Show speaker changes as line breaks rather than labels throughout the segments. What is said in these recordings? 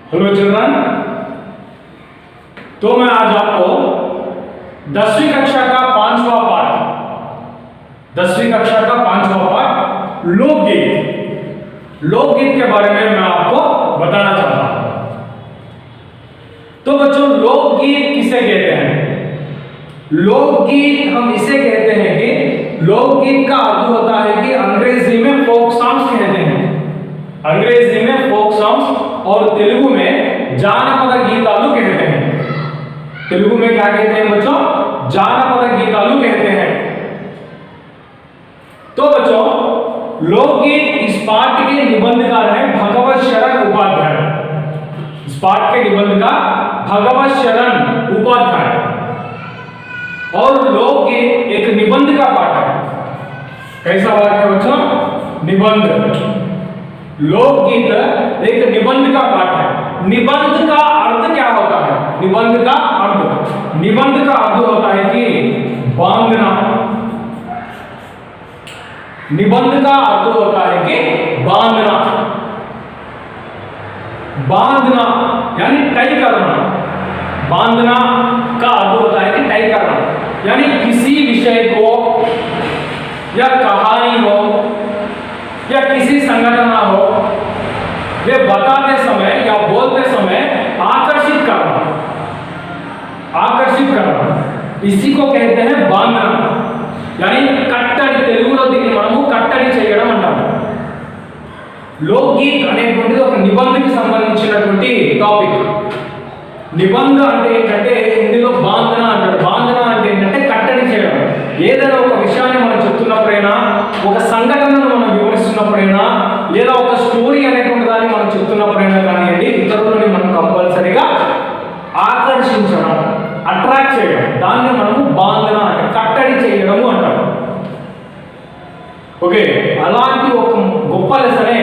Hello children, तो मैं आज आपको 10वीं कक्षा का 5वां पाठ लोकगीत के बारे में मैं आपको बताना चाहता हूं। तो बच्चों, लोकगीत किसे कहते हैं? लोकगीत हम इसे कहते हैं कि लोकगीत का अर्थ होता है कि अंग्रेजी में फोक सॉन्ग्स कहते हैं, अंग्रेजी में फोक सॉन्ग्स, और तेलुगु में जानपद गीतालु कहते हैं। तेलुगु में क्या कहते हैं बच्चों? जानपद गीतालु कहते हैं। तो बच्चों, लोकगीत इस पाठ के निबंधकार हैं भगवत शरण उपाध्याय। इस पाठ के निबंधकार भगवत शरण उपाध्याय। और लोकगीत एक निबंध का पाठ है। कैसा पाठ है बच्चों? निबंध। लोकगीत एक निबंध का पाठ है। निबंध का अर्थ क्या होता है? निबंध का अर्थ होता है कि बांधना। निबंध का अर्थ होता है कि बांधना यानी टाई करना। बांधना का अर्थ होता है कि टाई करना, यानी किसी विषय को या कहानी हो या किसी संगठन हो, वे बताते समय या बोलते समय आकर्षित करना, इसी को कहते हैं बांधना। यानी కట్టడి, తెలుగులో దీన్ని మనము కట్టడి చేయడం అంటాము. లోకగీత్ అనేటువంటిది ఒక నిబంధనకి సంబంధించినటువంటి టాపిక్. నిబంధన అంటే ఏంటంటే హిందీలో బాంధన అంటారు. బాంధన అంటే ఏంటంటే కట్టడి చేయడం. ఏదైనా ఒక విషయాన్ని మనం చెప్తున్నప్పుడైనా, ఒక సంఘటనను మనం వివరిస్తున్నప్పుడైనా, లేదా ఒక స్టోరీ అనేటువంటి దాన్ని మనం చెప్తున్నప్పుడైనా కానివ్వండి, ఇతరులని మనం కంపల్సరీగా ఆకర్షించడం, అట్రాక్ట్ చేయడం, దాన్ని మనము బాంధన అంటే కట్టడి చేయడము అంటారు. ఓకే, అలాంటి ఒక గొప్ప లెసనే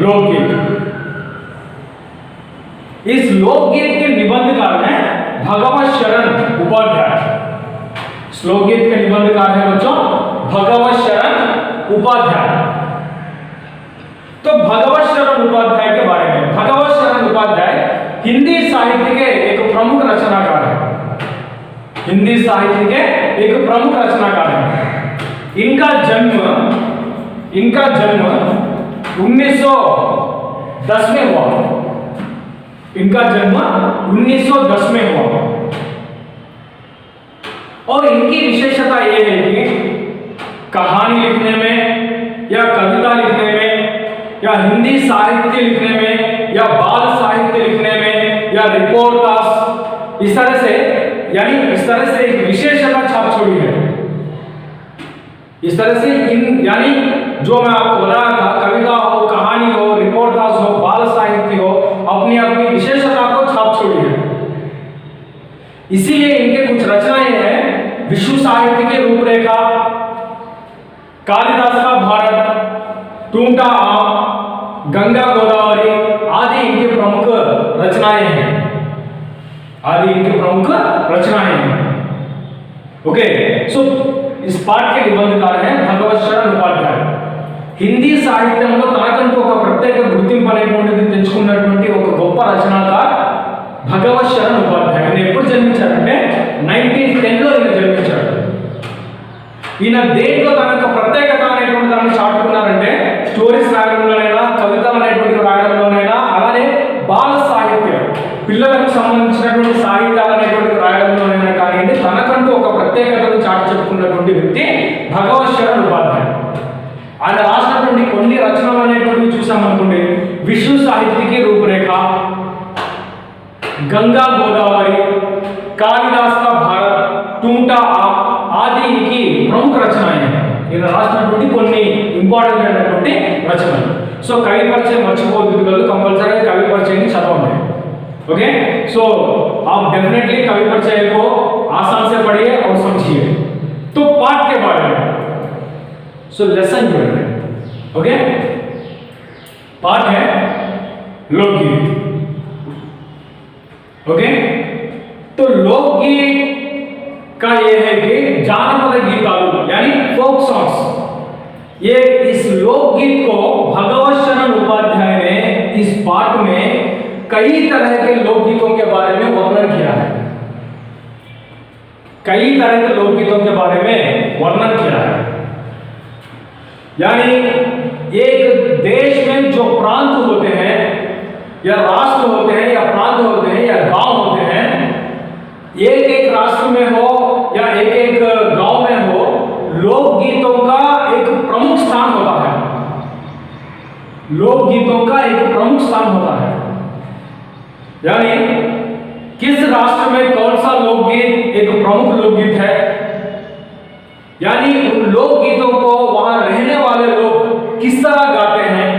लोकगीत। इस लोकगीत के निबंधकार हैं भगवत शरण उपाध्याय। इस लोकगीत के निबंधकार हैं बच्चों भगवत शरण उपाध्याय। तो भगवत शरण उपाध्याय के बारे में, भगवत शरण उपाध्याय हिंदी साहित्य के एक प्रमुख रचनाकार हैं। हिंदी साहित्य के एक प्रमुख रचनाकार हैं। इनका जन्म 1910 में हुआ। इनका जन्म 1910 में हुआ। और इनकी विशेषता यह है कि कहानी लिखने में या कविता लिखने में या हिंदी साहित्य लिखने में या बाल साहित्य लिखने में या रिपोर्टास, इस तरह से एक विशेषता छाप छोड़ी है। इस तरह से यानी जो मैं आपको बता रहा था, कविता हो, कहानी हो, रिपोर्टास हो, बाल साहित्य हो, अपनी अपनी विशेषता को छाप छोड़ी है। इसीलिए इनके कुछ रचनाएं हैं। विश्व साहित्य की रूपरेखा, कालिदास का भारत, टूटा आम, गंगा गोदावरी आदि इनके प्रमुख रचनाएं हैं। ओके, सो इस पाठ के निबंधकार हैं भगवत शरण उपाध्याय. హిందీ సాహిత్యంలో తనకంటూ ఒక ప్రత్యేక గుర్తింపు అనేటువంటిది తెచ్చుకున్నటువంటి ఒక గొప్ప రచనాకార్ భగవత్ శరణ్ ఉపాధ్యాయ. ఆయన ఎప్పుడు జన్మించారంటే 1910లో ఈయన జన్మించాడు. ఈయన దేంట్లో తన యొక్క ప్రత్యేకత అనేటువంటి దాన్ని చాటుకున్నారంటే స్టోరీస్ రాయడంలోనైనా, కవితలు అనేటువంటి రాయడంలోనైనా, అలానే బాల సాహిత్యం, పిల్లలకు సంబంధించినటువంటి సాహిత్యాలు అనేటువంటి రాయడంలోనైనా కానివ్వండి, తనకంటూ ఒక ప్రత్యేకతను చాటు చెప్పుకున్నటువంటి వ్యక్తి భగవత్ శరణ్ ఉపాధ్యాయ. ఆయన రాసినటువంటి కొన్ని రచనలు అనేటువంటివి చూసామనుకోండి, విశ్వ సాహిత్యకి రూపురేఖ, गंगा गोदावरी, कालिदास का भारत, टूटा आदि इनकी प्रमुख रचनाएं हैं. इन राष्ट्रपति కొన్ని ఇంపార్టెంట్ అయినటువంటి రచనలు. సో కవి పరిచయం మర్చిపోవద్దు పిల్లలు, कंपलसरी कवि परिचय ని చదవండి. ओके, सो आप डेफिनेटली कवि परिचय को आसान से पढ़िए और समझिए. तो पाठ के बारे में, सो लेसन जो है, ओके, पाठ है लोकगीत. ओके, तो लोकगीत का ये है कि जानपद गीतालु यानी फोक सॉन्ग्स. ये इस लोकगीत को भगवत शरण उपाध्याय ने इस पाठ में कई तरह के लोकगीतों के बारे में वर्णन किया है, कई तरह के लोकगीतों के बारे में वर्णन किया है। यानी एक देश में जो प्रांत होते हैं या राष्ट्र होते हैं या प्रांत होते हैं या गांव होते हैं, एक एक राष्ट्र में हो या एक एक गांव में हो, लोकगीतों का एक प्रमुख स्थान होता है, लोकगीतों का एक प्रमुख स्थान होता है। यानी किस राष्ट्र में कौन सा लोकगीत एक प्रमुख लोकगीत है, यानी उन लोकगीतों को वहां रहने वाले लोग किस तरह गाते हैं,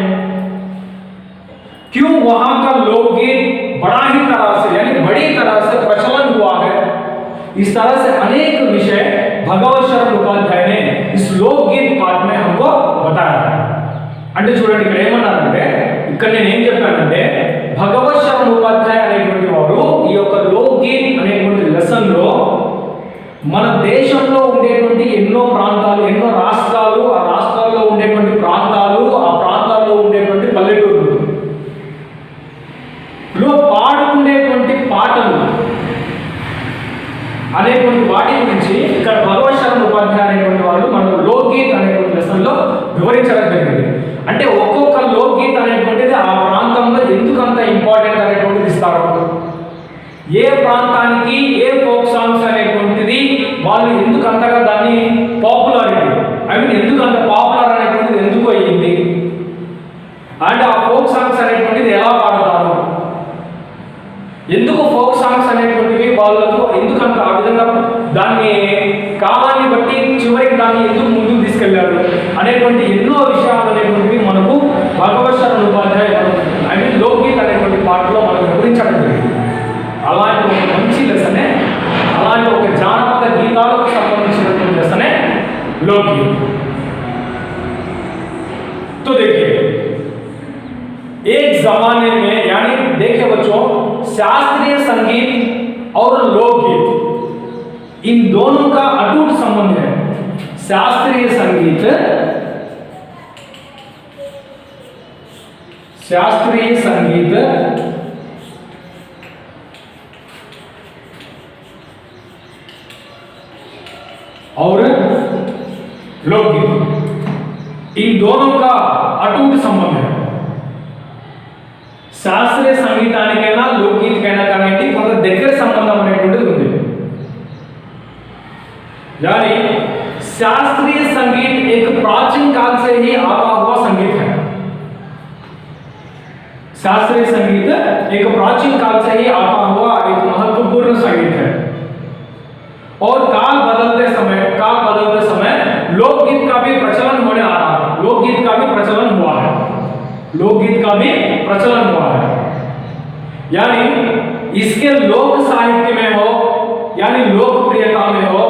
क्यों वहां का लोकगीत बड़ा ही तरह से यानी बड़ी तरह से प्रचलन हुआ है, इस तरह से अनेक विषय भगवत शरण उपाध्याय ने इस लोकगीत पाठ में हमको बताया है। అంటే చూడండి ఇక్కడ ఏమన్నారంటే, ఇక్కడ నేను ఏం చెప్పానంటే, భగవత్ శరణ్ ఉపాధ్యాయ అనేటువంటి వారు ఈ యొక్క లోక్గీత్ అనేటువంటి లెసన్ లో మన దేశంలో ఉండేటువంటి ఎన్నో ప్రాంతాలు, ఎన్నో రాష్ట్రాలు, ఆ రాష్ట్రాల్లో ఉండేటువంటి ప్రాంతాలు, ఆ ప్రాంతాల్లో ఉండేటువంటి పల్లెటూర్లు లో పాడుకునేటువంటి పాటలు అనేటువంటి వాటి గురించి ఇక్కడ భగవత్ శరణ్ ఉపాధ్యాయ అనేటువంటి వాళ్ళు మనకు లోక్గీత్ అనేటువంటి లెసన్ లో వివరించడం జరిగింది. అంటే ఒక్కొక్క లోక్గీత్ అనేటువంటిది ఆ ప్రాంతంలో ఎందుకంత ఇంపార్టెంట్ అనేటువంటిది ఇస్తారు, ఏ ప్రాంతానికి ఏ ఫోక్ సాంగ్స్ అనేటువంటిది వాళ్ళు ఎందుకు అంతగా దాన్ని పాపులారిటీ ఎందుకు అంత పాపులర్ అనేటువంటిది ఎందుకు అయ్యింది, అండ్ ఆ ఫోక్ సాంగ్స్ అనేటువంటిది ఎలా పాడతారు, ఎందుకు ఫోక్ సాంగ్స్ అనేటువంటివి వాళ్ళకు ఎందుకంత ఆ విధంగా దాన్ని కాలాన్ని బట్టి చివరికి దాన్ని ఎందుకు ముందుకు తీసుకెళ్లారు అనేటువంటి ఎన్నో విషయాలు అనేటువంటివి మనకు భగవత్ శరణ్ ఉపాధ్యాయ లోక్గీత్ అనేటువంటి పాటలో మనకు వివరించడం జరిగింది. అలాంటి ఒక మంచి లెసనే, అలాంటి ఒక జానపద గీతాలకు సంబంధించినటువంటి లెసనే लोकगीत। तो देखिए एक जमाने में यानी देखिए बच्चों, शास्त्रीय संगीत और लोकगीत इन दोनों का अटूट संबंध है। शास्त्रीय संगीत और लोकगीत इन दोनों का अटूट संबंध है। శాస్త్రీయ సంగీతానికైనా లోకగీతకైనా కానీ కొంత దగ్గర సంబంధం అనేటువంటిది ఉంది. यानी शास्त्रीय संगीत एक प्राचीन काल से ही आता हुआ संगीत है। शास्त्रीय संगीत एक प्राचीन काल से ही आता हुआ एक महत्वपूर्ण संगीत है और काल बदलते समय लोकगीत का भी प्रचलन होने आ रहा है, लोकगीत का भी प्रचलन हुआ है, लोकगीत का भी प्रचलन हुआ है। यानी इसके लोक साहित्य में हो यानी लोकप्रियता में हो,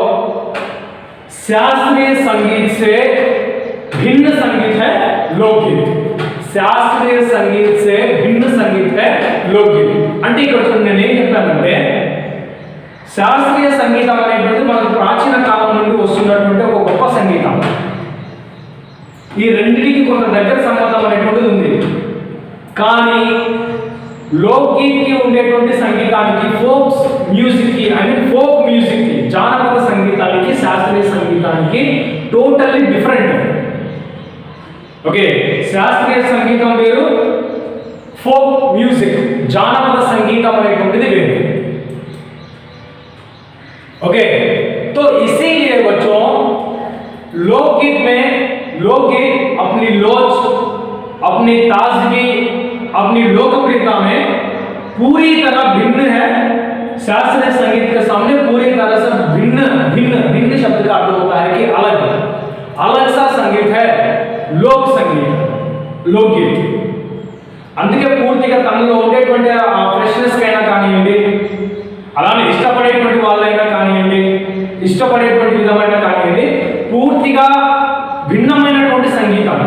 शास्त्रीय संगीत से भिन्न संगीत है लोकगीत। शास्त्रीय संगीत से भिन्न संगीत है लोकगीत। అంటే ఇక్కడ నేను ఏం చెప్తానంటే, శాస్త్రీయ సంగీతం అనేటువంటిది మనకు ప్రాచీన కాలం నుండి వస్తున్నటువంటి ఒక గొప్ప సంగీతం. ఈ రెండింటికి కొంత దగ్గర సంబంధం అనేటువంటిది ఉంది. కానీ లోకగీత్కి ఉండేటువంటి సంగీతానికి, ఫోక్ మ్యూజిక్కి ఫోక్ మ్యూజిక్కి, జానపద సంగీతానికి, శాస్త్రీయ సంగీతానికి టోటల్లీ డిఫరెంట్. ఓకే, శాస్త్రీయ సంగీతం వేరు, ఫోక్ మ్యూజిక్ జానపద సంగీతం అనేటువంటిది వేరు. ओके, तो इसीलिए बच्चों लोकगीत में लोकगीत अपनी लोच, अपनी ताजगी, अपनी लोकप्रियता में पूरी तरह भिन्न है। शास्त्रीय संगीत के सामने पूरी तरह से भिन्न भिन्न भिन्न शब्द का अर्थ होता है कि अलग अलग सा संगीत है लोक संगीत, लोकगीत. అందుకే పూర్తిగా తనలో ఉండేటువంటి ఆ ఫ్రెష్నెస్ కైనా కానివ్వండి, అలానే ఇష్టపడేటువంటి వాళ్ళైనా కానివ్వండి, ఇష్టపడేటువంటి విధమైన కానివ్వండి, పూర్తిగా భిన్నమైనటువంటి సంగీతం.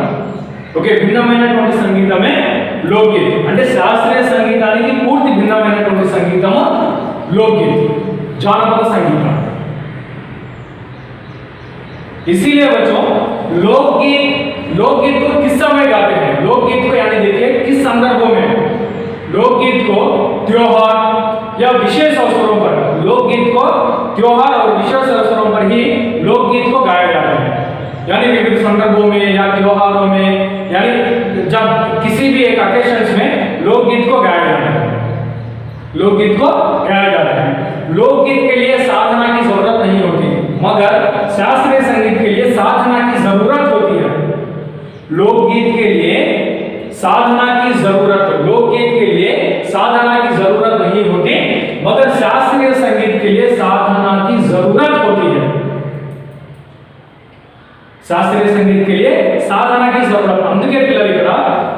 ఓకే, భిన్నమైనటువంటి సంగీతమే లోకగీత్. అంటే శాస్త్రీయ సంగీతానికి పూర్తి భిన్నమైనటువంటి సంగీతము लोकगीत, जानपद संगीत. इसीलिए बच्चों लोकगीत को किस समय गाते हैं, लोकगीत को यानी देखिए किस संदर्भों में लोकगीत को त्योहार और विशेष अवसरों पर ही लोकगीत को गाया जाता है। यानी विभिन्न संदर्भों में या त्योहारों में, यानी जब किसी भी एक ओकेशंस में लोकगीत को गाया जाता है, लोकगीत को गाया जाता है। लोकगीत के लिए साधना की जरूरत नहीं होती, मगर शास्त्रीय संगीत के लिए साधना की जरूरत होती है। लोकगीत के लिए साधना की जरूरत, लोकगीत के लिए साधना की जरूरत नहीं होती, मगर शास्त्रीय संगीत के लिए साधना की जरूरत होती है। శాస్త్రీయ సంగీతం के लिए సాధన की जरूरत। అందుకే పిల్లలు ఇక్కడ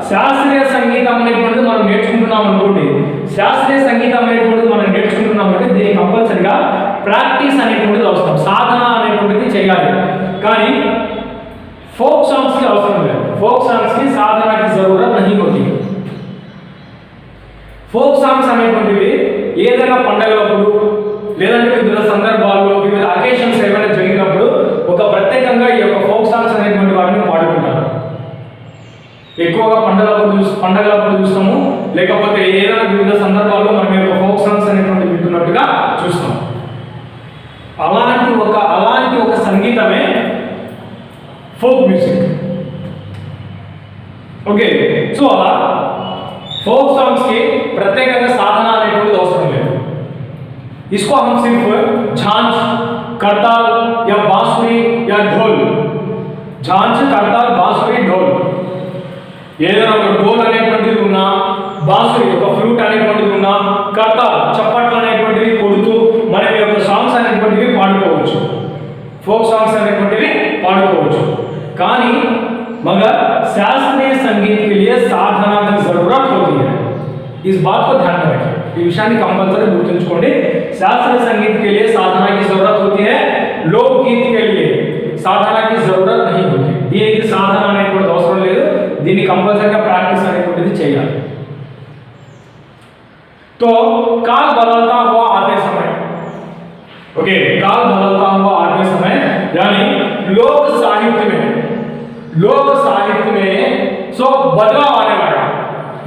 శాస్త్రీయ సంగీతం అనేటువంటిది మనం నేర్చుకుంటున్నాం అనుకోండి, శాస్త్రీయ సంగీతం అనేటువంటిది మనం నేర్చుకుంటున్నాం అంటే దీనికి కంపల్సరిగా ప్రాక్టీస్ అనేటువంటిది అవసరం, సాధన అనేటువంటిది చేయాలి। కానీ ఫోక్ సాంగ్స్ కి అవసరం లేదు, ఫోక్ సాంగ్స్ కి సాధన की जरूरत नहीं होती। ఫోక్ సాంగ్స్ అనేటువంటివి ఏదైనా పండగలప్పుడు లేదంటే వివిధ సందర్భాల్లో వివిధ అకేషన్స్ ఏమైనా జరిగినప్పుడు ఒక ప్రత్యేకంగా ఈ యొక్క ఫోక్ సాంగ్స్ అనేటువంటి వాటిని పాడుకుంటారు। ఎక్కువగా పండగలప్పుడు చూస్తాము, లేకపోతే ఏదైనా వివిధ సందర్భాల్లో మనం ఈ యొక్క ఫోక్ సాంగ్స్ అనేటువంటి వింటున్నట్టుగా చూస్తాం। అలాంటి ఒక సంగీతమే ఫోక్ మ్యూజిక్। ఓకే, సో అలా ఫోక్ సాంగ్స్ కి ప్రత్యేకంగా సాధన అనేటువంటిది అవసరం లేదు। इसको हम सिर्फ झांझ, करताल या बांसुरी या ढोल, झांझ, करताल, बांसुरी, ढोल, ఏదైనా ఒక ఢోల్ అనేటువంటిది ఉన్నా, బాంసురి ఒక ఫ్లూట్ అనేటువంటిది ఉన్నా, కర్తాల్ చప్పట్లు అనేటువంటివి కొడుతూ మనం ఈ యొక్క సాంగ్స్ అనేటువంటివి పాడుకోవచ్చు, ఫోక్ సాంగ్స్ అనేటువంటివి పాడుకోవచ్చు। కానీ मगर शास्त्रीय संगीत के लिए साधना की जरूरत होती है। इस बात को ध्यान में रखें, ఈ విషయాన్ని కంపల్సరీ గుర్తుంచుకోండి। शास्त्रीय संगीत के लिए साधना की जरूरत होती है, लोकगीत के लिए साधना की जरूरत नहीं होती। దీనికి సాధన అనేటువంటి అవసరం లేదు, దీన్ని కంపల్సరీగా ప్రాక్టీస్ అనేటువంటిది చేయాలి। तो काल बदलता हुआ आते समय, ओके, काल बदलता हुआ आते समय यानी लोक साहित्य में सो बदलाव आने लगा,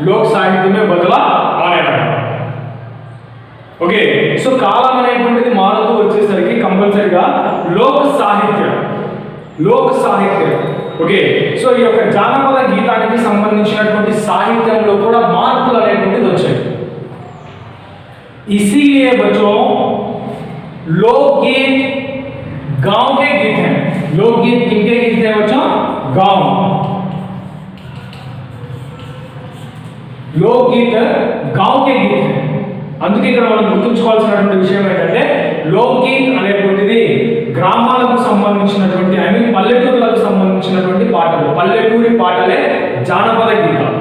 लोक साहित्य में बदलाव आने लगा। ఓకే, సో కాలం అనేటువంటిది మారుతూ వచ్చేసరికి కంపల్సరీగా లోక సాహిత్యం, ఓకే, సో ఈ యొక్క జానపద గీతానికి సంబంధించినటువంటి సాహిత్యంలో కూడా మార్పులు అనేటువంటిది వచ్చాయి। इसीलिए बच्चों लोकगीत गांव के गीत हैं। लोकगीत किनके गीत हैं बच्चों? गांव। लोकगीत गांव के गीत हैं। అందుకే ఇక్కడ మనం గుర్తుంచుకోవాల్సినటువంటి విషయం ఏంటంటే లోకగీత్ అనేటువంటిది గ్రామాలకు సంబంధించినటువంటి పల్లెటూరులకు సంబంధించినటువంటి పాటలు, పల్లెటూరి పాటలే జానపద గీతాలు।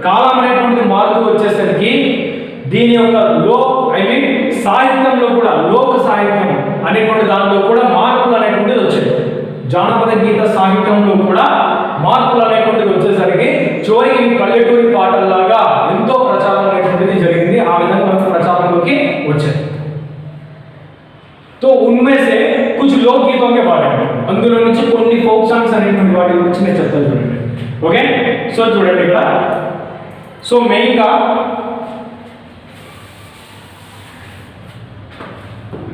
కాలం అనేటువంటిది మారుతూ వచ్చేసరికి దీని యొక్క సాహిత్యంలో కూడా లోక సాహిత్యం అనేటువంటి దానిలో కూడా మార్పులు అనేటువంటిది వచ్చాయి। జానపద గీత సాహిత్యంలో కూడా మార్పులు అనేటువంటిది వచ్చేసరికి చివరికి పల్లెటూరి పాటల్లాగా ఎంతో ప్రచారం అనేటువంటిది జరిగింది, ఆ విధంగా మనకు ప్రచారంలోకి వచ్చాయి। तो उनमें से कुछ लोकगीतों के बारे में, అందులో నుంచి కొన్ని ఫోక్ సాంగ్స్ అనేటువంటి వాటి గురించి నేను చెప్తాను చూడండి। ఓకే, సో చూడండి ఇక్కడ, సో మెయిన్ గా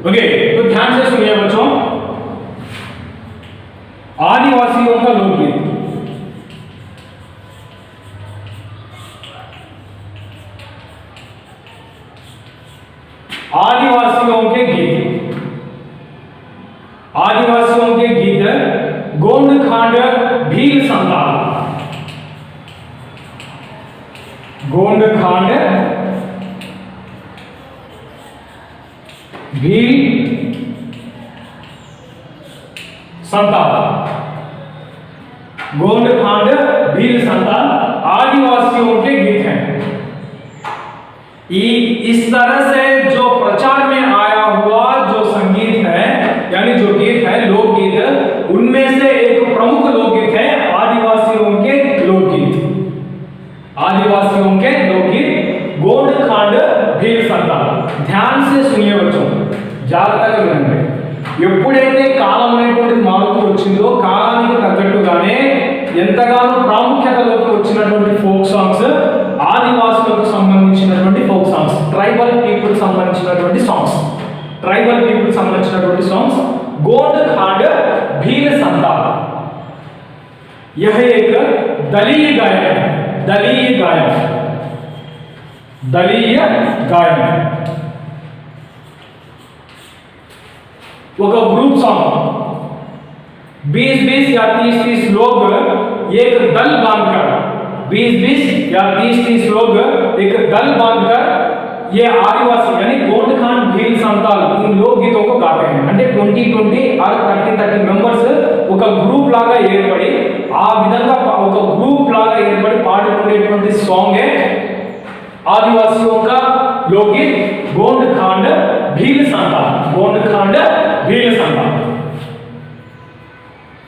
ओके, तो ध्यान से सुनिए बच्चों। आदिवासियों का लोकगीत, आदिवासियों के गीत गोंड खांड भील संताल, गोंड खांड भील संताल, गोंड खांड भील संताल आदिवासियों के गीत हैं। इस तरह से जो प्रचार में आया हुआ जो संगीत है, यानी जो गीत है लोकगीत, उनमें से एक प्रमुख लोकगीत है आदिवासियों के लोकगीत। गोंड खांड भील संताल। ध्यान से सुनिए बच्चों, జాగ్రత్తగా వినండి। ఎప్పుడైతే కాలం అనేటువంటిది మారుతూ వచ్చిందో కాలానికి తగ్గట్టుగానే ఎంతగానో ప్రాముఖ్యతలోకి వచ్చినటువంటి ఫోక్ సాంగ్స్ ఆదివాసులకు సంబంధించినటువంటి ఫోక్ సాంగ్స్, ట్రైబల్ పీపుల్ సంబంధించినటువంటి సాంగ్స్, ट्राइबल पीपल संबंधिंచినటువంటి सॉन्ग्स गोंड खांड भील संता, यह एक दलीय गायन है। दलीय गायन, दलीय गायन ఒక ग्रुप सॉन्ग 20-20 या 30-30 लोग एक दल बांधकर 20-20 या 30-30 लोग एक दल बांधकर ये आदिवासी यानी गोंड खान भील संताल इन लोकगीतों को गाते हैं। అంటే 20-20 और 30-30 మెంబర్స్ ఒక గ్రూప్ లాగా ఏర్పడి ఆ విధంగా ఒక గ్రూప్ లాగా ఏర్పడి పాడుకునేటువంటి సాంగ్ है आदिवासियों का लोकगीत गोंड खांड भील संताल। गोंड खांड भील संताल,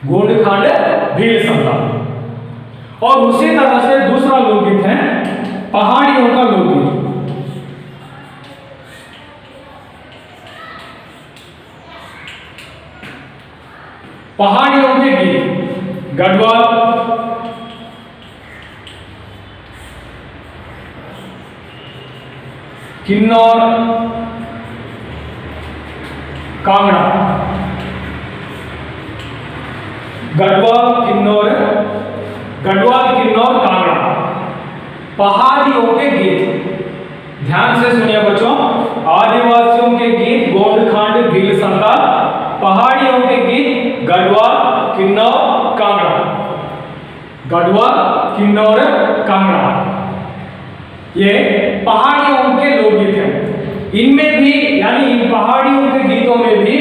गोंड खांड भील संताल। और उसी तरह से दूसरा लोकगीत है पहाड़ियों का लोकगीत। पहाड़ियों के गीत गढ़वाल, किन्नौर, कांगड़ा, गढ़वाल किन्नौर, गढ़वाल किन्नौर कांगड़ा, पहाड़ियों के गीत। ध्यान से सुनिए बच्चों, आदिवासियों के गीत गोंड खांड भील संताल, पहाड़ियों के गीत गढ़वाल किन्नौर कांगड़ा, गढ़वाल किन्नौर कांगड़ा, ये पहाड़ियों के लोकगीत हैं। इनमें भी यानी इन पहाड़ियों के गीतों में भी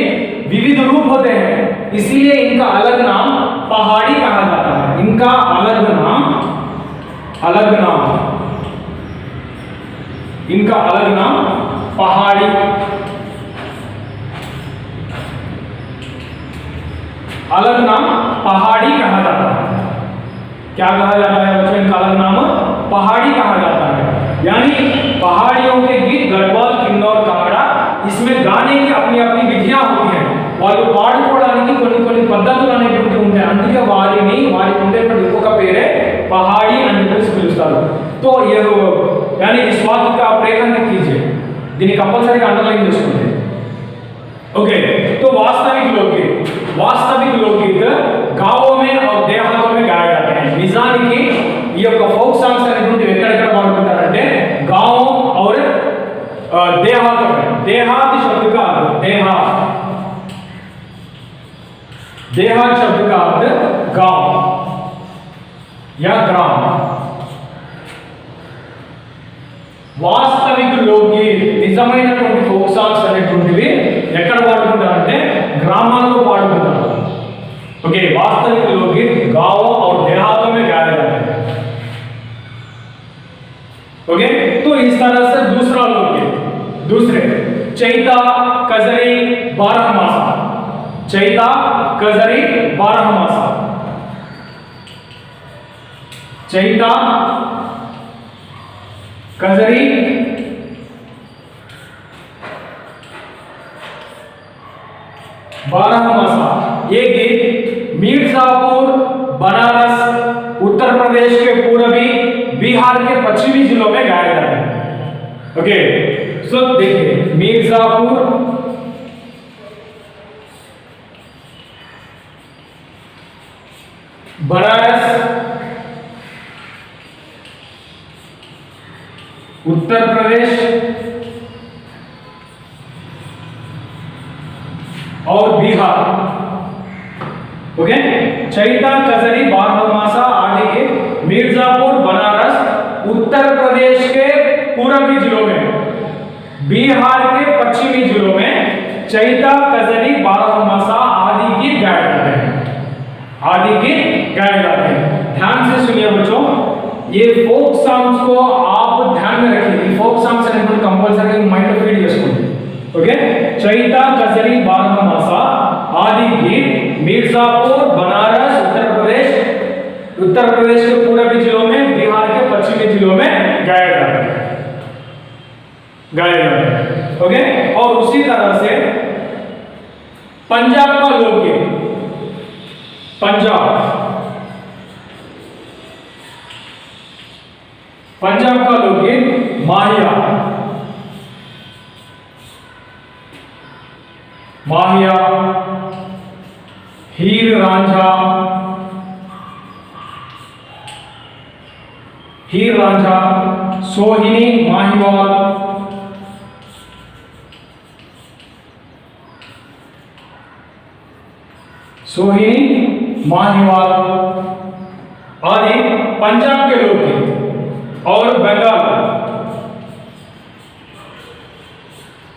विविध रूप होते हैं, इसलिए इनका अलग नाम पहाड़ी कहा जाता है। इनका अलग नाम इनका अलग नाम पहाड़ी, अलग नाम पहाड़ी कहा जाता है। क्या कहा जाता है बच्चों? इनका अलग नाम पहाड़ी कहा जाता है। यानी पहाड़ियों के गीत गढ़वाल किन्नौर कांगड़ा, इसमें गाने की अपनी अपनी विधियां होती हैं। వాళ్ళు పాడుకోవడానికి కొన్ని పద్ధతులు అనేటువంటి ఉంటాయి, అందుకే వారికి ఉండేటువంటి ఇంకొక పేరే पहाड़ी అని చెప్పేసి పిలుస్తారు। तो ये यानी इस वाक्य का आप रेखांकित कीजिए, దీన్ని కంపల్సరీగా అండర్లైన్ చేసుకోండి। ओके, तो वास्तविक लोकगीत गांवों में और देहातों में गाए जाते हैं। నిజానికి ఈ యొక్క ఫోక్ సాంగ్స్ అనేటువంటి ఎక్కడెక్కడ పాడుకుంటారంటే गांव और देहातों में। देहात शब्द का अर्थ देहात शब्द का अर्थ गांव या ग्राम। వాస్తవిక లోకగీత్ నిజమైనటువంటి ఫోక్ సాంగ్స్ అనేటువంటివి ఎక్కడ పాడుకుంటారంటే గ్రామాల్లో పాడుకుంటారు। ओके, वास्तविक लोकगीत गांवों और देहातों में गाए जाते हैं। ओके, तो इस तरह से दूसरा लोकगीत, दूसरे चैता कजरी बारहमासा, चैता कजरी बारहमासा, चैता कजरी बारहमासा। ये गीत मिर्जापुर, बनारस, उत्तर प्रदेश के पूर्वी, बिहार के पश्चिमी जिलों में गाए जाते हैं। ओके, सो देखिए मिर्जापुर, बनारस, उत्तर प्रदेश और बिहार। ओके, चैता कजरी बारहमासा आदि के मिर्जापुर, बनारस, उत्तर प्रदेश के पूर्वी जिलों में, बिहार के पश्चिमी जिलों में चैता कजरी बारहमासा आदि गीत गाए जाते हैं, आदि गीत गाए जाते हैं। ध्यान से सुनिए बच्चों, ये फोक सॉन्ग्स को आप ध्यान में रखिए। फोक सॉन्ग्स అనేటువంటి కంపల్సరీ మైండ్ లో ఫీడ్ చేసుకోండి। ओके, चैता कजरी बारहमासा आदि गीत मिर्जापुर, बनारस, उत्तर प्रदेश के पूर्वी जिलों में, बिहार के पश्चिमी जिलों में गाए जाते हैं। ओके, और उसी तरह से पंजाब का लोकगीत, पंजाब का लोकगीत माहिया, माहिया, हीर रांझा, सोहिनी माहिवाल, आदि पंजाब के लोकगीत। और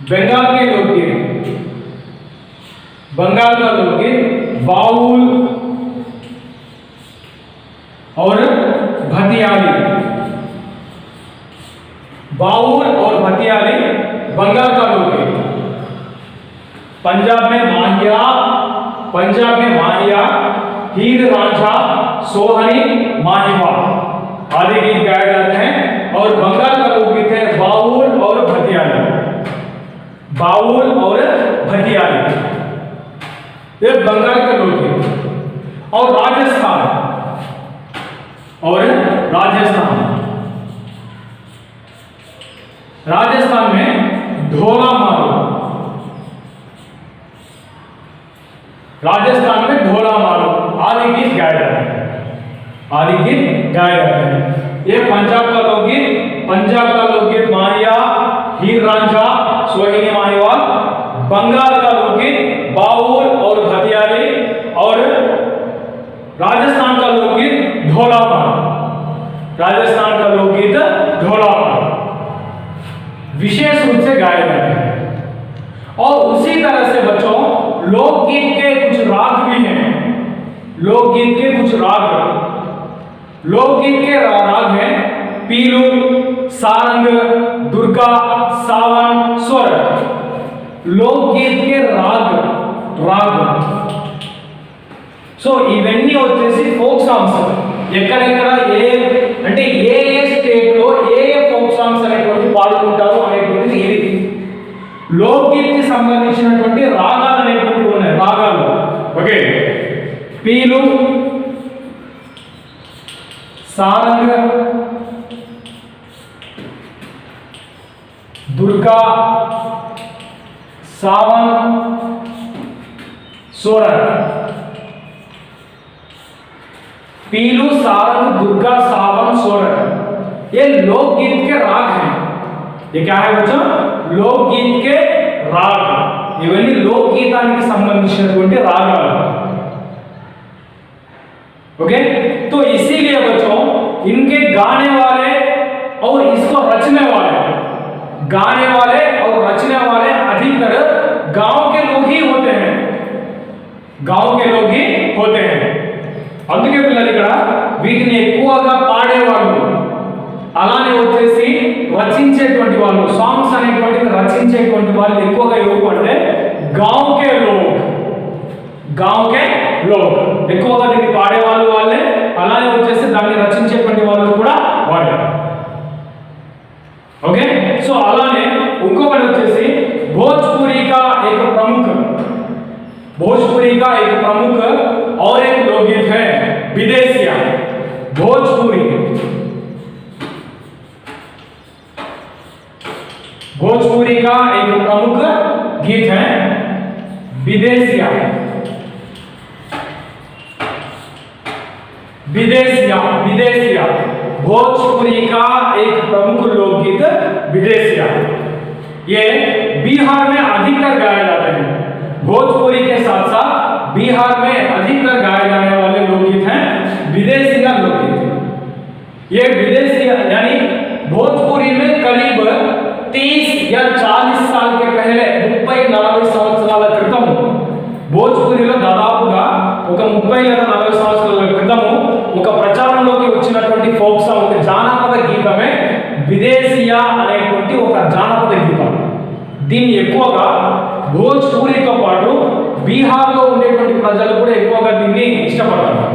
बंगाल के लोकगीत, बंगाल का लोकगीत बाउल और भतियाली, बंगाल का लोकगीत। पंजाब में माहिया, हीर रांझा, सोहनी, माहिवाल आदि गीत गाए जाते हैं। और बंगाल का लोकगीत है बाउल और भतियाली, ये बंगाल का लोकगीत। और राजस्थान में ढोला मारो, आदि गीत गाए जाते हैं। ये पंजाब का लोकगीत माहिया, हीर रांझा, सोहिनी माहिवाल। बंगाल का लोकगीत बाउल और भतियाली। और राजस्थान का लोकगीत ढोला मारो, विशेष रूप से गाए जाते हैं। और उसी तरह से बच्चों लोकगीत के कुछ राग भी हैं। लोकगीत के राग हैं पीलू, सारंग, दुर्गा, सावन, स्वर। लोकगीत के राग సో ఇవన్నీ వచ్చేసి ఫోక్ సాంగ్స్. ఎక్కడెక్కడ అంటే ఏ స్టేట్ లో ఏ ఫోక్ సాంగ్స్ అనేటువంటి పాడుకుంటారు అనేటువంటిది ఇది. లోకగీత్ కి సంబంధించినటువంటి రాగాలు అనేటువంటి ఉన్నాయి, రాగాలు. ఓకే, పీలు, సారంగ, दुर्गा, सावन, सोरन. पीलू, सारंग, दुर्गा, सावन, सोरन ये लोकगीत के राग हैं. ये क्या है बच्चों? लोकगीत के राग. इवన్నీ लोकगीताనికి సంబంధించినటువంటి రాగాలు. ओके, तो इसीलिए बच्चों इनके गाने वाले और इसको रचने वाले अधिकतर गांव के लोग ही होते हैं. అందుకే పిల్లలు ఇక్కడ వీటిని ఎక్కువగా పాడేవాళ్ళు, అలానే వచ్చేసి రచించేటువంటి వాళ్ళు, సాంగ్స్ అనేటువంటి రచించేటువంటి వాళ్ళు ఎక్కువగా ఎవరు అంటే గావ్ కే లోగ్ ఎక్కువగా దీన్ని పాడేవాళ్ళు వాళ్ళే, అలానే వచ్చేసి దాన్ని రచించేటువంటి వాళ్ళు కూడా వాళ్ళే. ओके, सो అలానే ఇంకొకటి వచ్చేసి भोजपुरी का एक प्रमुख और एक लोकगीत है विदेशिया. भोजपुरी का एक प्रमुख गीत है विदेशिया. भोजपुरी का एक प्रमुख लोकगीत विदेशिया. ये बिहार में अधिकतर गाए जाते हैं. भोजपुरी के साथ साथ बिहार में अधिकतर गाए जाने वाले लोकगीत हैं विदेशिया लोकगीत. ये विदेशिया यानी भोजपुरी में करीब 30 या 40 साल के पहले 30-40 సంవత్సరాల క్రితం భోజ్పురిలో దాదాపుగా ఒక 30 లేదా 40 సంవత్సరాల క్రితం ఒక ప్రచారంలోకి వచ్చినటువంటి ఫోక్ సాంగ్, ఒక జానపద గీతమే విదేశియా అనేటువంటి ఒక జానపద గీతం. దీన్ని ఎక్కువగా భోజ్పురితో పాటు బీహార్లో ఉండేటువంటి ప్రజలు కూడా ఎక్కువగా దీన్ని ఇష్టపడతారు.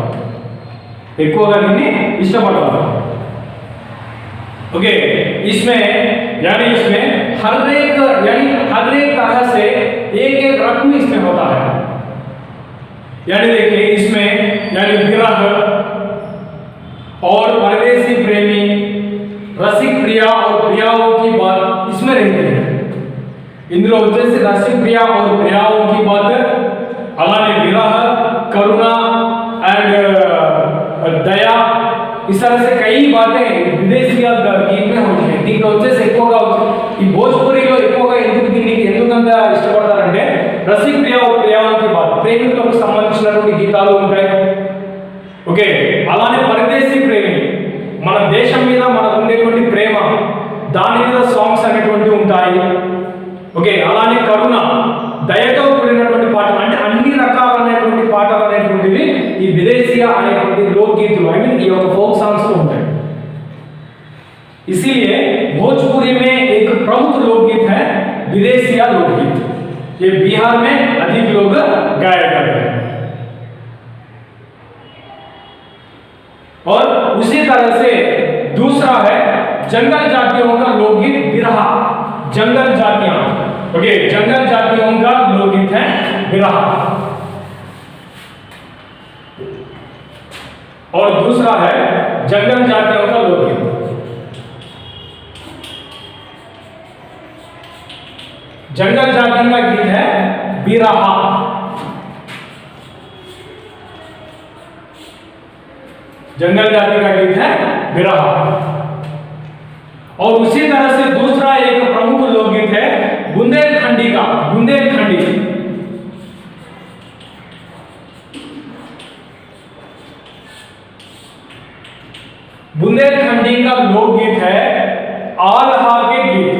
ओके, इसमें हर एक तरह से एक रकम इसमें होता है. यानी देखिए इसमें विरह और परदेसी प्रेमी, रसिक प्रिया और प्रियाओं की बात इसमें रहती है. ఇందులో వచ్చేసి రసప్రియ और प्रियाओं की बात, అలానే విరह, కరుణ एंड दया, इस तरह से कई बातें विदेशी गीत में होती है। దీంట్లో వచ్చేసి ఎక్కువగా ఈ భోజ్పురిలో ఎక్కువగా ఎందుకంత ఇష్టపడతారంటే రసప్రియ और प्रियाओं की बात, ప్రేమికులకు సంబంధించినటువంటి గీతాలు ఉంటాయి। ఓకే, అలానే పరదేశీ ప్రేమి, మన దేశం మీద మనకు ఉండేటువంటి ప్రేమ, దాని మీద సాంగ్స్ అనేటువంటి ఉంటాయి। ఓకే, అలానే కరుణ, దయతో కూడినటువంటి పాటలు, అంటే అన్ని రకాలైనటువంటి పాటలు అనేటువంటివి ఈ విదేశీయ అనేటువంటి లోక్ గీతులు ఐ మీన్ ఈ యొక్క ఫోక్ సాంగ్స్ లో ఉంటాయి। इसीलिए भोजपुरी में एक प्रमुख लोकगीत है विदेशिया लोकगीत, ये बिहार में अधिक लोग गाया करते हैं। और उसी तरह से दूसरा है जंगल जातियों का लोकगीत बिरहा, जंगल जातियां। ओके, जंगल जातियों का लोकगीत है बिरहा। और दूसरा है जंगल जातियों का लोकगीत। जंगल जाति का गीत है बिरहा। जंगल जाति का गीत है बिरहा। और उसी तरह से दूसरा एक प्रमुख लोकगीत है बुंदेलखंडी का, बुंदेलखंडी। बुंदेलखंडी का लोकगीत है आल्हा के गीत,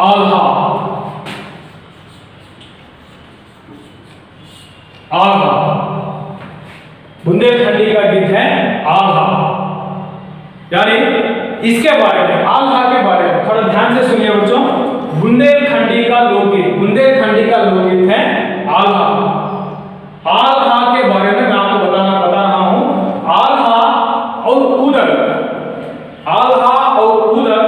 आल्हा, आल्हा, बुंदेलखंडी का गीत है आल्हा। यानी इसके बारे में, आल्हा के बारे में थोड़ा ध्यान से सुनिए बच्चों। बुंदेलखंडी का लोकगीत, बुंदेलखंडी का लोकगीत है आल्हा। आल्हा के बारे में मैं आपको बता रहा हूं। आल्हा और उदल, आल्हा और उदल,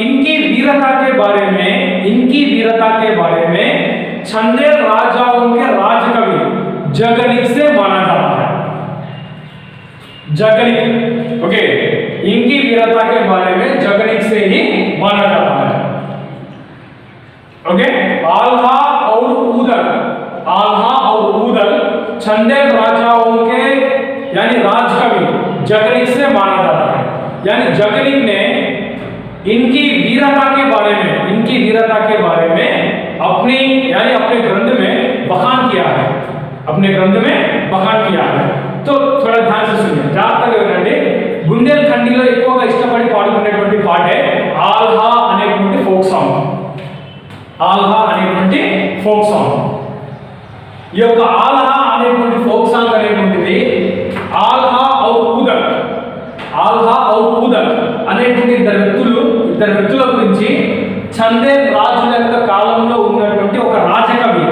इनकी वीरता के बारे में, इनकी वीरता के बारे में चंदेल राजाओं के राजकवि जगनिक से माना जाता है। जगनिक, ओके, इनकी वीरता के बारे में जगनिक से ही माना जाता है। ओके, आल्हा और उदल, आल्हा और उदल चंदेल राजाओं के यानी राजकवि जगनिक से माना जाता है। यानी जगनिक ने इनकी वीरता के बारे में, इनकी वीरता के बारे में अपनी यानी अपने ग्रंथ में बखान किया है, अपने ग्रंथ में बखान किया है। तो थोड़ा ध्यान से सुनिए, జాగ్రత్తగా వినండి। బుందేల్ఖండిలో ఎక్కువగా ఇష్టపడి పాడుకునేటువంటి పాటే ఆల్హా అనేటువంటి ఫోక్ సాంగ్, ఆల్హా అనేటువంటి ఫోక్ సాంగ్। ఈ యొక్క ఆల్హా అనేటువంటి ఫోక్ సాంగ్ అనేటువంటిది ఆల్హా ఔర్ ఉదల్, ఆల్హా ఔర్ ఉదల్ అనేటువంటి ఇద్దరు వ్యక్తుల గురించి చందేల్ రాజుల యొక్క కాలంలో ఉన్నటువంటి ఒక రాజకవి,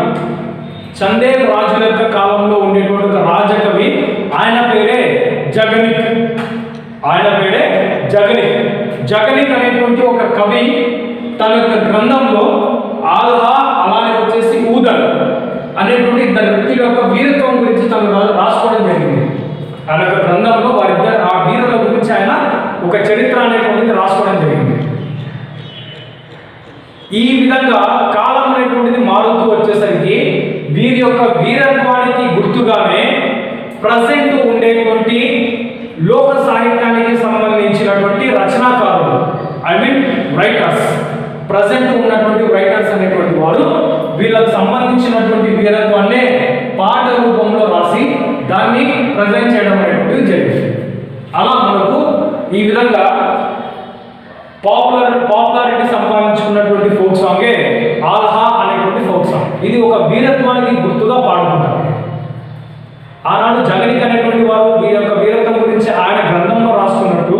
చందేల్ రాజుల యొక్క కాలంలో ఉండేటువంటి ఒక రాజకవి, ఆయన పేరే జగనిక్, ఆయన పేరే జగనిక్। జగనిక్ అనేటువంటి ఒక కవి తన యొక్క గ్రంథంలో ఆల్హా అలానే వచ్చేసి ఊదల్ అనేటువంటి ఇద్దరు వ్యక్తుల యొక్క వీరత్వం గురించి తను రాసుకోవడం జరిగింది। ఆయన యొక్క గ్రంథంలో వారిద్దరు ఆ వీరుల గురించి ఆయన ఒక చరిత్ర అనేటువంటిది రాసుకోవడం జరిగింది। ఈ విధంగా కాలం అనేటువంటిది మారుతూ వచ్చేసరికి వీరి యొక్క వీరత్వానికి గుర్తుగానే ప్రజెంట్ ఉండేటువంటి లోక సాహిత్యానికి సంబంధించినటువంటి రచనాకారులు ఐ మీన్ రైటర్స్, ప్రజెంట్ ఉన్నటువంటి రైటర్స్ అనేటువంటి వారు వీళ్ళకి సంబంధించినటువంటి వీరత్వాన్ని పాట రూపంలో రాసి దాన్ని ప్రజెంట్ చేయడం అనేటువంటిది జరిగింది। అలా మనకు ఈ విధంగా పాపులారిటీ సంపాదించుకున్నటువంటి ఫోక్ సాంగే ఆల్హా అనేటువంటి ఫోక్ సాంగ్। ఇది ఒక వీరత్వానికి గుర్తుగా పాడుకుంటారు। ఆనాడు జగనిక్ అనేటువంటి వారు వీరి యొక్క వీరత్వం గురించి ఆయన గ్రంథంలో రాసుకున్నట్టు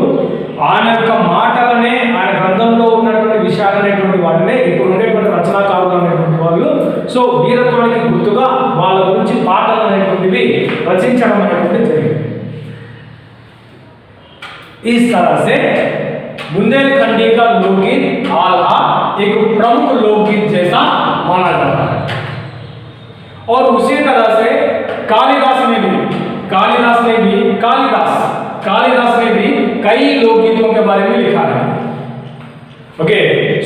ఆయన యొక్క మాటలనే, ఆయన గ్రంథంలో ఉన్నటువంటి విషయాలు అనేటువంటి వాటినే ఇప్పుడు ఉండేటువంటి రచనాకారులు అనేటువంటి వాళ్ళు సో వీరత్వానికి గుర్తుగా వాళ్ళ గురించి పాటలు అనేటువంటివి రచించడం అనేటువంటిది జరిగింది। इस तरह से बुंदेलखंडी का लोकगीत आल्हा एक प्रमुख लोकगीत जैसा माना जाता है। और उसी तरह से कालिदास ने भी कई लोकगीतों के बारे में लिखा है। ओके,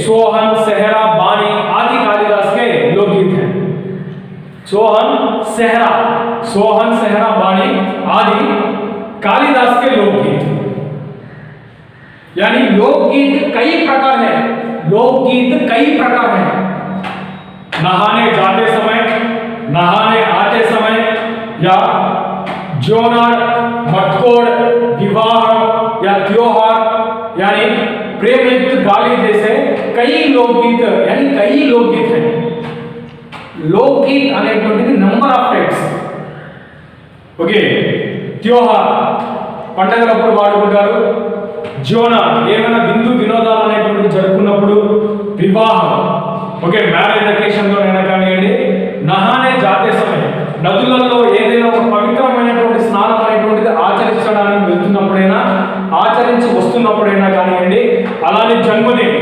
सोहन, सेहरा, बानी आदि कालिदास के सोहन सेहरा बाणी आदि कालिदास के लोकगीत। यानी लोकगीत कई प्रकार है, नहाने जाते समय, नहाने आते समय, या जोनार, मटकोड़, विवाह या त्योहार, यानी प्रेम युक्त गाली जैसे कई लोकगीत हैं। लोकगीत అనేటువంటిది నంబర్ ఆఫ్ టైప్స్. ఓకే, त्योहार పండగలప్పుడు వాడుకుంటారు. జోనార్ ఏమైనా విందు వినోదాలు అనేటువంటివి జరుపుకున్నప్పుడు. వివాహం, ఓకే, మ్యారేజ్ అకేషన్ లోనైనా కానివ్వండి. నహానే జాతే సమయం, నదులలో ఏదైనా ఒక పవిత్రమైనటువంటి స్నానం అనేటువంటిది ఆచరించడానికి వెళ్తున్నప్పుడైనా, ఆచరించి వస్తున్నప్పుడైనా కానివ్వండి. అలానే జన్మదిన్,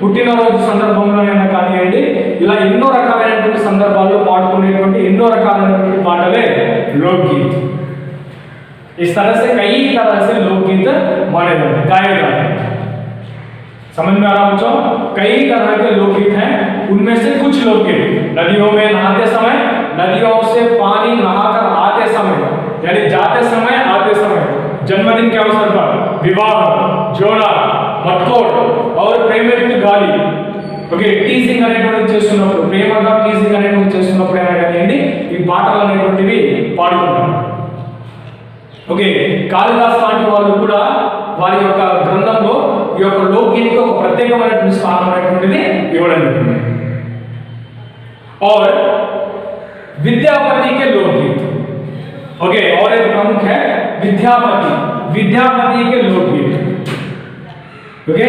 పుట్టినరోజు సందర్భంలోనైనా కానివ్వండి. ఇలా ఎన్నో రకాలైనటువంటి సందర్భాల్లో పాడుకునేటువంటి ఎన్నో రకాలైనటువంటి పాటలే लोकगीत। इस तरह से कई तरह से लोकगीत माने जाते हैं, गाए जाते हैं। समझ में आ रहा बच्चों? कई तरह के लोकगीत हैं। उनमें से कुछ लोकगीत नदियों में नहाते समय, नदियों से पानी नहाकर आते समय, यानी जाते समय आते समय, जन्मदिन के अवसर पर, विवाह, जोड़ा, मटकोड़ और प्रेमिक गाली, ఓకే, టీజింగ్ అనేటువంటిది చేస్తున్నప్పుడు, ప్రేమగా టీజింగ్ అనేటువంటిది చేస్తున్నప్పుడు అయినా కానివ్వండి ఈ పాటలు అనేటువంటివి పాడుకుంటారు. ఓకే, కాళిదాస్ లాంటి వాళ్ళు కూడా వారి యొక్క గ్రంథంలో ఈ యొక్క లోకగీతకు ఒక ప్రత్యేకమైనటువంటి స్థానం అనేటువంటిది ఇవ్వడం జరిగింది. और विद्यापति के लोकगीत, ओके, और एक प्रमुख है विद्यापति के लोकगीत। ओके,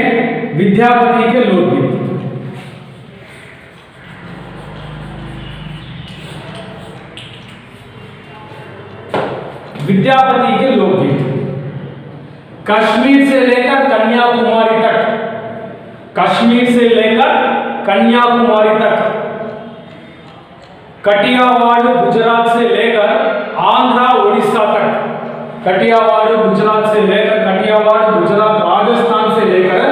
विद्यापति के लोकगीत। विद्यापति के लोकगीत कश्मीर से लेकर कन्याकुमारी तक, कश्मीर से लेकर कन्याकुमारी तक, कटियावाड़ गुजरात से लेकर आंध्र उड़ीसा तक, कटियावाड़ गुजरात से लेकर, कटियावाड़ गुजरात राजस्थान से लेकर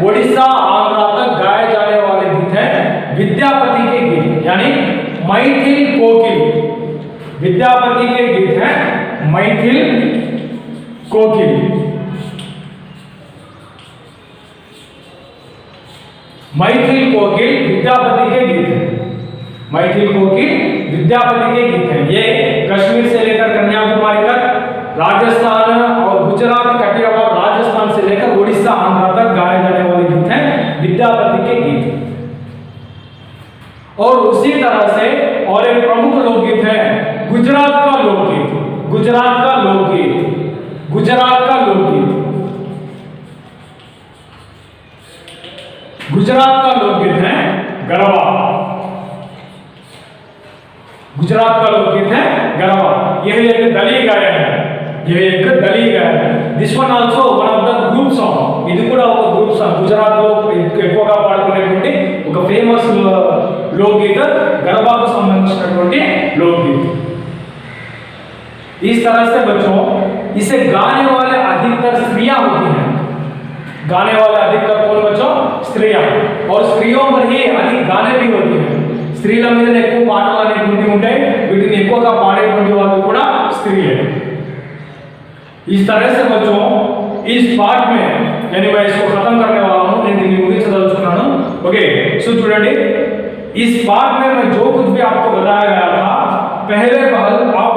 उड़ीसा आंध्र तक गाए जाने वाले गीत हैं विद्यापति के गीत, यानी मैथिल कोकिल। विद्यापति के गीत हैं मैथिल कोकिल। मैथिल कोकिल विद्यापति के गीत हैं, मैथिल कोकिल विद्यापति के गीत हैं। ये कश्मीर से लेकर कन्याकुमारी तक, राजस्थान और गुजरात, कटियावाड़ राजस्थान से लेकर उड़ीसा आंध्र तक गाए जाने वाले गीत हैं विद्यापति के गीत। और उसी तरह से और एक प्रमुख लोकगीत है गुजरात का लोकगीत, गुजरात का लोकगीत, गुजरात का लोकगीत, गुजरात का लोकगीत है गरबा। गुजरात का लोकगीत है गरबा। यह एक दली गायन है, यह एक दली गायन है। This one also one of the group song, ఇది కూడా ఒక గ్రూప్ సాంగ్. గుజరాత్ లో ఎక్కువగా పాడుకునేటువంటి ఒక ఫేమస్ लोकगीत गरबा को संबंधिंచినటువంటి लोकगीत। इस तरह से बच्चों इसे गाने वाले अधिकतर स्त्रियां होती हैं। गाने वाले अधिकतर कौन बच्चों? स्त्रियां। और स्त्रियों पर ही अधिक गाने भी होते हैं। स्त्रीల మీద ఎక్కువ పాటలు అనేటువంటి ఉంటాయి, వీటిని ఎక్కువగా పాడేటువంటి వాళ్ళు కూడా స్త్రీలే। इस तरह से बच्चों इस पार्ट में यानी मैं इसको खत्म करने वाला हूं, నేను దీన్ని ముగించదలుచుకున్నాను। ओके, सो చూడండి, इस पार्ट में मैं जो कुछ भी आपको बताया गया था, पहले पहल आप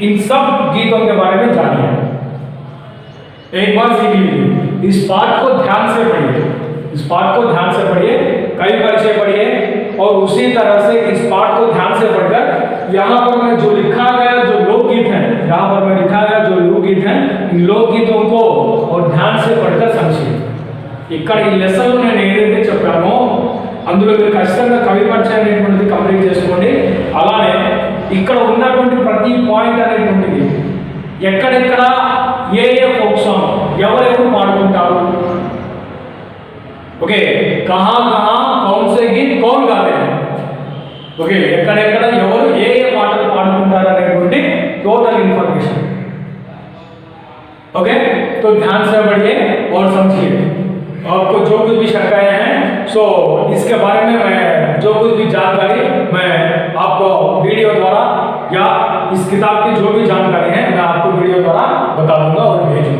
इन सब गीतों के बारे में जानिए। एक बार सीख लीजिए, इस पार्ट को ध्यान से पढ़िए, इस पार्ट को ध्यान से पढ़िए, कई परिचय पढ़िए, और उसी तरह से इस पार्ट को ध्यान से पढ़कर यहाँ पर मैं जो लिखा गया जो लोकगीत है, यहाँ पर मैं लिखा गया जो लोकगीत है, इन लोकगीतों को और ध्यान से पढ़कर समझिए। ఇక్కడ ఈ లెసన్ నేను ఏదైతే చెప్పానో అందులో మీరు ఖచ్చితంగా కవి పరిచయం అనేటువంటిది కంప్లీట్ చేసుకోండి. అలానే ఇక్కడ ఉన్నటువంటి ప్రతి పాయింట్ అనేటువంటిది ఎక్కడెక్కడ ఏ ఏ ఫోక్ సాంగ్ ఎవరెవరు పాడుకుంటారు, ఓకే, కహా కహా కౌన్ సే గీత్ కౌన్ గాతే हैं, ఓకే, ఎక్కడెక్కడ ఎవరు ఏ ఏ పాటలు పాడుకుంటారు అనేటువంటి टोटल इंफॉर्मेशन। ओके, तो ध्यान से पढ़िए और समझिए। आपको जो कुछ भी शंकाएं हैं सो इसके बारे में मैं जो कुछ भी जानकारी मैं आपको वीडियो किताब की जो भी जानकारी है मैं आपको वीडियो द्वारा बता दूंगा और भेजूंगा।